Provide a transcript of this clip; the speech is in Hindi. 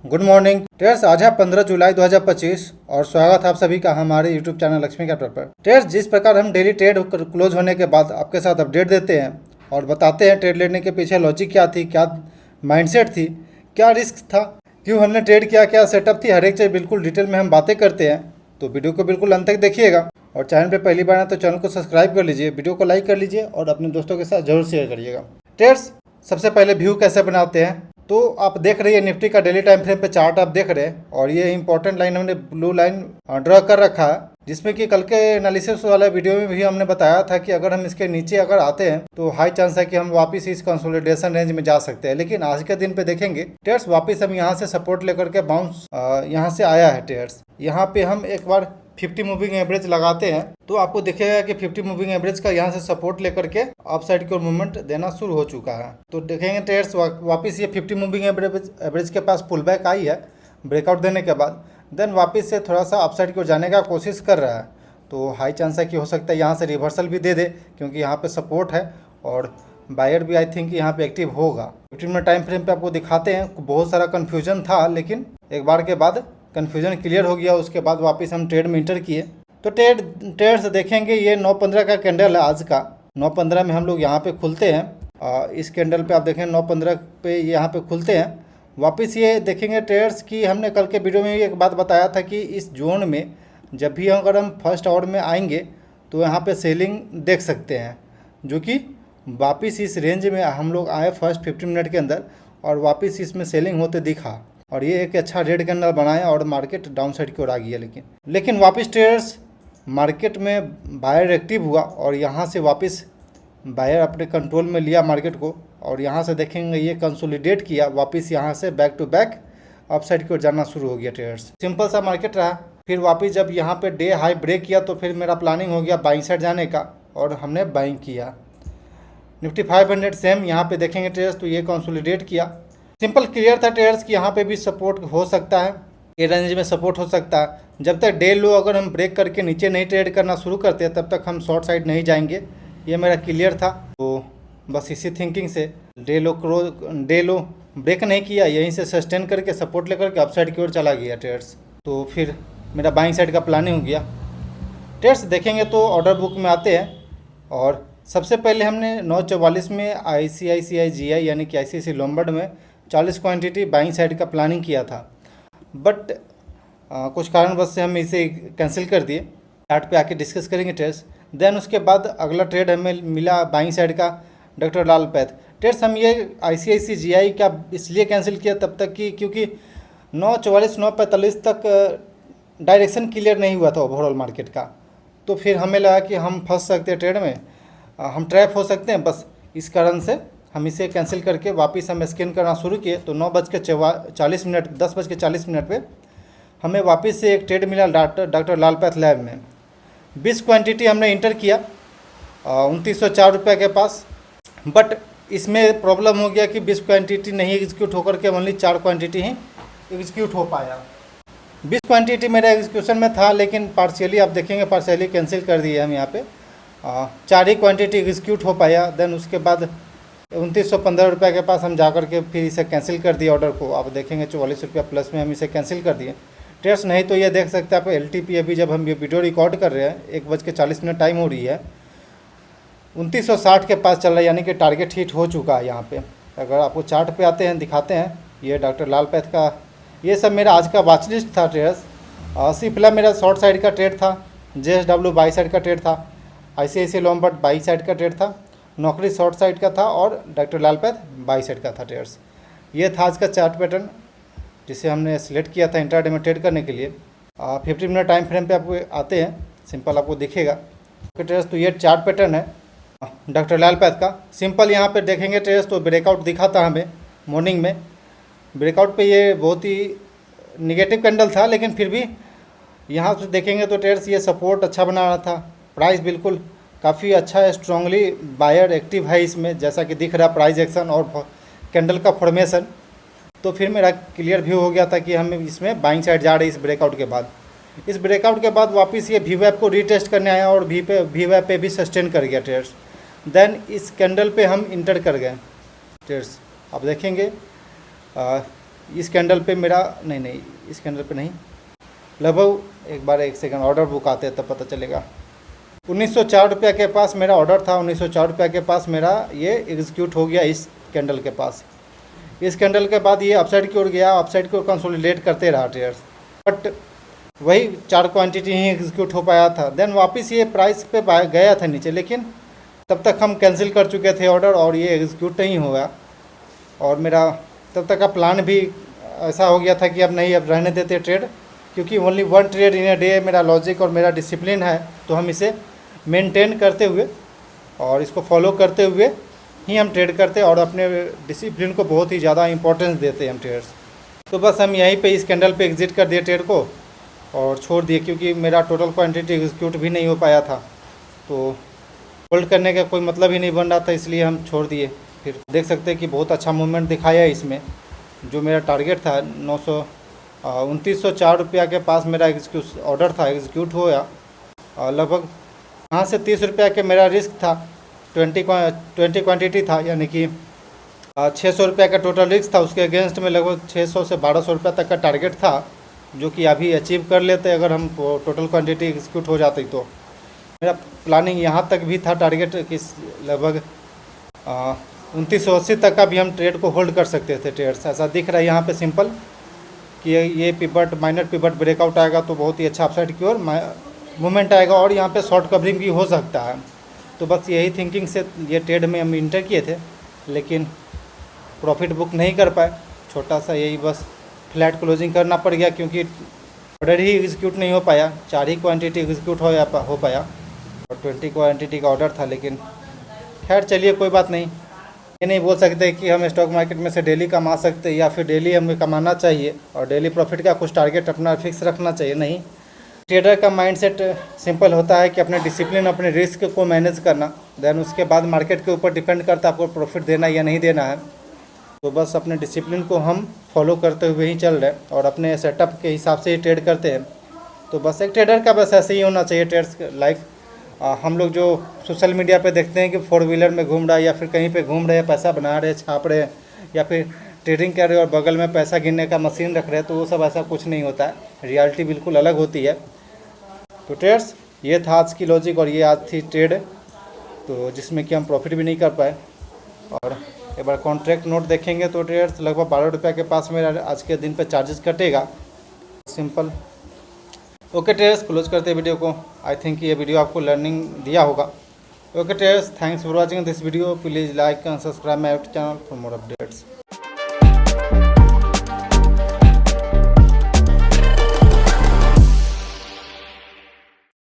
Good morning traders. आज है 15 जुलाई 2025 और स्वागत है आप सभी का हमारे यूट्यूब चैनल लक्ष्मी कैपिटल पर। ट्रेडर्स, जिस प्रकार हम डेली ट्रेड क्लोज होने के बाद आपके साथ अपडेट देते हैं और बताते हैं ट्रेड लेने के पीछे लॉजिक क्या थी, क्या माइंडसेट थी, क्या रिस्क था, क्यों हमने ट्रेड किया, क्या सेटअप थी, हर एक चीज़ बिल्कुल डिटेल में हम बातें करते हैं। तो वीडियो को बिल्कुल अंत तक देखिएगा और चैनल पर पहली बार है तो चैनल को सब्सक्राइब कर लीजिए, वीडियो को लाइक कर लीजिए और अपने दोस्तों के साथ जरूर शेयर करिएगा। ट्रेडर्स, सबसे पहले व्यू कैसे बनाते हैं तो आप देख रहे हैं निफ्टी का डेली टाइम फ्रेम पे चार्ट आप देख रहे हैं और ये इंपॉर्टेंट लाइन हमने ब्लू लाइन ड्रॉ कर रखा है, जिसमें कि कल के एनालिसिस वाले वीडियो में भी हमने बताया था कि अगर हम इसके नीचे अगर आते हैं तो हाई चांस है कि हम वापस इस कंसोलिडेशन रेंज में जा सकते हैं। लेकिन आज के दिन पे देखेंगे ट्रेड्स वापस हम यहाँ से सपोर्ट लेकर के बाउंस यहाँ से आया है। ट्रेड्स यहाँ पे हम एक बार 50 मूविंग एवरेज लगाते हैं तो आपको दिखेगा कि 50 मूविंग एवरेज का यहाँ से सपोर्ट लेकर के अप साइड की ओर मूवमेंट देना शुरू हो चुका है। तो देखेंगे ट्रेड्स वापस ये 50 मूविंग एवरेज के पास पुल बैक आई है ब्रेकआउट देने के बाद, देन वापस से थोड़ा सा अप साइड की ओर जाने का कोशिश कर रहा है। तो हाई चांस है कि हो सकता है यहाँ से रिवर्सल भी दे दे क्योंकि यहाँ पे सपोर्ट है और बायर भी आई थिंक यहाँ पे एक्टिव होगा। 15 मिनट टाइम फ्रेम पे आपको दिखाते हैं, बहुत सारा कन्फ्यूजन था लेकिन एक बार के बाद कन्फ्यूजन क्लियर हो गया। उसके बाद वापस हम ट्रेड में इंटर किए तो ट्रेड्स देखेंगे ये 9:15 का कैंडल है आज का। 9:15 में हम लोग यहाँ पे खुलते हैं, इस कैंडल पे आप देखें 9:15 पे यहाँ पे खुलते हैं। वापस ये देखेंगे ट्रेड्स की हमने कल के वीडियो में भी एक बात बताया था कि इस जोन में जब भी अगर हम फर्स्ट आवर में आएंगे तो यहाँ पे सेलिंग देख सकते हैं, जो कि वापस इस रेंज में हम लोग आए फर्स्ट 15 मिनट के अंदर और वापस इसमें सेलिंग होते दिखा और ये एक अच्छा रेड कैंडल बनाया और मार्केट डाउन साइड की ओर आ गया। लेकिन वापस ट्रेडर्स मार्केट में बायर एक्टिव हुआ और यहाँ से वापस बायर अपने कंट्रोल में लिया मार्केट को और यहाँ से देखेंगे ये कंसोलिडेट किया, वापस यहाँ से back to back up side की ओर जाना शुरू हो गया। ट्रेडर्स सिंपल सा मार्केट रहा। फिर वापस जब यहाँ पे डे हाई ब्रेक किया तो फिर मेरा प्लानिंग हो गया बाइंग साइड जाने का और हमने बाइंग किया। निफ्टी 500 सेम यहाँ पे देखेंगे ट्रेडर्स तो ये कंसोलिडेट किया। सिंपल क्लियर था ट्रेडर्स कि यहाँ पे भी सपोर्ट हो सकता है, ये रेंज में सपोर्ट हो सकता है। जब तक डे लो अगर हम ब्रेक करके नीचे नहीं ट्रेड करना शुरू करते हैं तब तक हम शॉर्ट साइड नहीं जाएंगे, ये मेरा क्लियर था। तो बस इसी थिंकिंग से डे लो ब्रेक नहीं किया, यहीं से सस्टेन करके सपोर्ट लेकर के अप साइड की ओर चला गया ट्रेड्स। तो फिर मेरा बाइंग साइड का प्लानिंग हो गया। ट्रेड्स देखेंगे तो ऑर्डर बुक में आते हैं और सबसे पहले हमने 9:44 में ICICI यानी कि ICICI लोम्बार्ड में 40 क्वांटिटी बाइंग साइड का प्लानिंग किया था, बट कुछ कारणवश से हम इसे कैंसिल कर दिए। चार्ट पे आके डिस्कस करेंगे ट्रेड्स। देन उसके बाद अगला ट्रेड हमें मिला बाइंग साइड का डॉक्टर लाल पैथ। ट्रेड्स हम ये ICICI का इसलिए कैंसिल किया तब तक कि क्योंकि 9:44 9:45 तक डायरेक्शन क्लियर नहीं हुआ था ओवरऑल मार्केट का। तो फिर हमें लगा कि हम फंस सकते हैं ट्रेड में, हम ट्रैप हो सकते हैं, बस इस कारण से हम इसे कैंसिल करके वापस हम स्कैन करना शुरू किए। तो 10:40 पे हमें वापस से एक ट्रेड मिला डॉक्टर लाल पैथ लैब में। 20 क्वांटिटी हमने इंटर किया 2904 रुपये के पास, बट इसमें प्रॉब्लम हो गया कि 20 क्वांटिटी नहीं एग्जीक्यूट होकर के ओनली 4 क्वांटिटी ही एग्जीक्यूट हो पाया। 20 क्वांटिटी मेरा एग्जीक्यूशन में था लेकिन पार्शियली आप देखेंगे पार्शियली कैंसिल कर दिए हम यहाँ पे। 4 ही क्वांटिटी एग्जीक्यूट हो पाया। देन उसके बाद 2915 रुपये के पास हम जाकर के फिर इसे कैंसिल कर दिया ऑर्डर को। आप देखेंगे 44 रुपया प्लस में हम इसे कैंसिल कर दिए। ट्रेड्स नहीं तो ये देख सकते हैं आप LTP अभी जब हम ये वीडियो रिकॉर्ड कर रहे हैं 1:40 टाइम हो रही है, 2960 के पास चल रहा है, यानी कि टारगेट हिट हो चुका है यहाँ पे। अगर आपको चार्ट पे आते हैं दिखाते हैं, ये डॉक्टर लाल पैथ का ये सब मेरा आज का वॉच लिस्ट था। ट्रेड्स सिप्ला मेरा शॉर्ट साइड का ट्रेड था, JSW बाई साइड का ट्रेड था, ICICI लोम्बार्ड बाई साइड का ट्रेड था, नौकरी शॉर्ट साइड का था और doctor Lal path by side का था। ट्रेड्स ये था आज का चार्ट पैटर्न जिसे हमने सिलेक्ट किया था इंट्राडे में ट्रेड करने के लिए। 15 मिनट टाइम फ्रेम पे आपको आते हैं, सिंपल आपको दिखेगा ट्रेड्स। तो ये चार्ट पैटर्न है डॉक्टर लाल पैथ का। सिंपल यहाँ पे देखेंगे ट्रेड्स तो ब्रेकआउट दिखा था हमें मॉर्निंग में। ब्रेकआउट पे ये बहुत ही निगेटिव कैंडल था लेकिन फिर भी यहाँ से देखेंगे तो ट्रेड्स ये सपोर्ट अच्छा बना रहा था। प्राइस बिल्कुल काफ़ी अच्छा है, स्ट्रांगली बायर एक्टिव है इसमें, जैसा कि दिख रहा प्राइस एक्शन और कैंडल का फॉर्मेशन। तो फिर मेरा क्लियर व्यू हो गया था कि हम इसमें बाइंग साइड जा रहे हैं। इस ब्रेकआउट के बाद वापस ये VWAP को रीटेस्ट करने आया और VWAP पे भी सस्टेन कर गया ट्रेड्स। देन इस कैंडल पे हम इंटर कर गए ट्रेड्स। आप देखेंगे इस कैंडल पे मेरा नहीं इस कैंडल पे नहीं, लगभग एक सेकंड ऑर्डर बुक आते हैं तब पता चलेगा। 1904 रुपये के पास मेरा ऑर्डर था, 1904 रुपये के पास मेरा ये एग्जीक्यूट हो गया इस कैंडल के पास। इस कैंडल के बाद ये अपसाइड की ओर गया, अपसाइड की ओर कंसोलिडेट करते रहा ट्रेडर्स, बट वही 4 क्वांटिटी ही एग्जीक्यूट हो पाया था। देन वापस ये प्राइस पे गया था नीचे, लेकिन तब तक हम कैंसिल कर चुके थे ऑर्डर और ये एग्जीक्यूट नहीं हुआ। और मेरा तब तक का प्लान भी ऐसा हो गया था कि अब नहीं, अब रहने देते ट्रेड, क्योंकि only 1 trade in a day मेरा लॉजिक और मेरा डिसिप्लिन है। तो हम इसे मेंटेन करते हुए और इसको फॉलो करते हुए ही हम ट्रेड करते हैं और अपने डिसिप्लिन को बहुत ही ज़्यादा इंपॉर्टेंस देते हैं हम ट्रेडर्स। तो बस हम यहीं पे इस कैंडल पे एग्जिट कर दिए ट्रेड को और छोड़ दिए, क्योंकि मेरा टोटल क्वांटिटी एग्जीक्यूट भी नहीं हो पाया था, तो होल्ड करने का कोई मतलब ही नहीं बन रहा था, इसलिए हम छोड़ दिए। फिर देख सकते हैं कि बहुत अच्छा मूवमेंट दिखाया है इसमें। जो मेरा टारगेट था 2904 रुपया के पास मेरा ऑर्डर था, एग्जीक्यूट हुआ। लगभग यहाँ से 30 रुपया के मेरा रिस्क था, 20 क्वांटिटी था, यानी कि 600 रुपया का टोटल रिस्क था। उसके अगेंस्ट में लगभग 600 से 1200 रुपया तक का टारगेट था, जो कि अभी अचीव कर लेते अगर हम टोटल क्वांटिटी एग्जीक्यूट हो जाती। तो मेरा प्लानिंग यहाँ तक भी था टारगेट कि लगभग 2980 तक का भी हम ट्रेड को होल्ड कर सकते थे ट्रेड्स। ऐसा दिख रहा है यहाँ पे सिंपल कि ये पिवट माइनर पिवट ब्रेकआउट आएगा तो बहुत ही अच्छा अपसाइड की ओर मूवमेंट आएगा और यहाँ पे शॉर्ट कवरिंग भी हो सकता है। तो बस यही थिंकिंग से ये ट्रेड में हम इंटर किए थे, लेकिन प्रॉफिट बुक नहीं कर पाए। छोटा सा यही बस फ्लैट क्लोजिंग करना पड़ गया, क्योंकि ऑर्डर ही एग्जीक्यूट नहीं हो पाया। 4 ही क्वांटिटी एग्जीक्यूट हो पाया और 20 क्वांटिटी का ऑर्डर था। लेकिन खैर चलिए, कोई बात नहीं। ये नहीं बोल सकते कि हम स्टॉक मार्केट में से डेली कमा सकते या फिर डेली हमें कमाना चाहिए और डेली प्रॉफिट का कुछ टारगेट अपना फिक्स रखना चाहिए, नहीं। ट्रेडर का माइंडसेट सिंपल होता है कि अपने डिसिप्लिन, अपने रिस्क को मैनेज करना, देन उसके बाद मार्केट के ऊपर डिपेंड करता है आपको प्रॉफिट देना या नहीं देना है। तो बस अपने डिसिप्लिन को हम फॉलो करते हुए ही चल रहे हैं और अपने सेटअप के हिसाब से ही ट्रेड करते हैं। तो बस एक ट्रेडर का बस ऐसे ही होना चाहिए ट्रेड्स लाइफ। हम लोग जो सोशल मीडिया पे देखते हैं कि 4 व्हीलर में घूम रहा है या फिर कहीं पे घूम रहे हैं, पैसा बना रहे, छाप रहे हैं या फिर ट्रेडिंग कर रहे हैं और बगल में पैसा गिनने का मशीन रख रहे हैं, तो वो सब ऐसा कुछ नहीं होता है। रियलिटी बिल्कुल अलग होती है। तो ट्रेड्स, ये था आज की लॉजिक और ये आज थी ट्रेड, तो जिसमें कि हम प्रॉफिट भी नहीं कर पाए। और एक बार कॉन्ट्रैक्ट नोट देखेंगे तो ट्रेड्स लगभग 12 रुपये के पास मेरा आज के दिन पे चार्जेस कटेगा, सिंपल। ओके ट्रेडर्स, क्लोज करते हैं वीडियो को। आई थिंक ये वीडियो आपको लर्निंग दिया होगा। Okay traders, thanks for watching this video. Please like and subscribe my YouTube channel for more updates.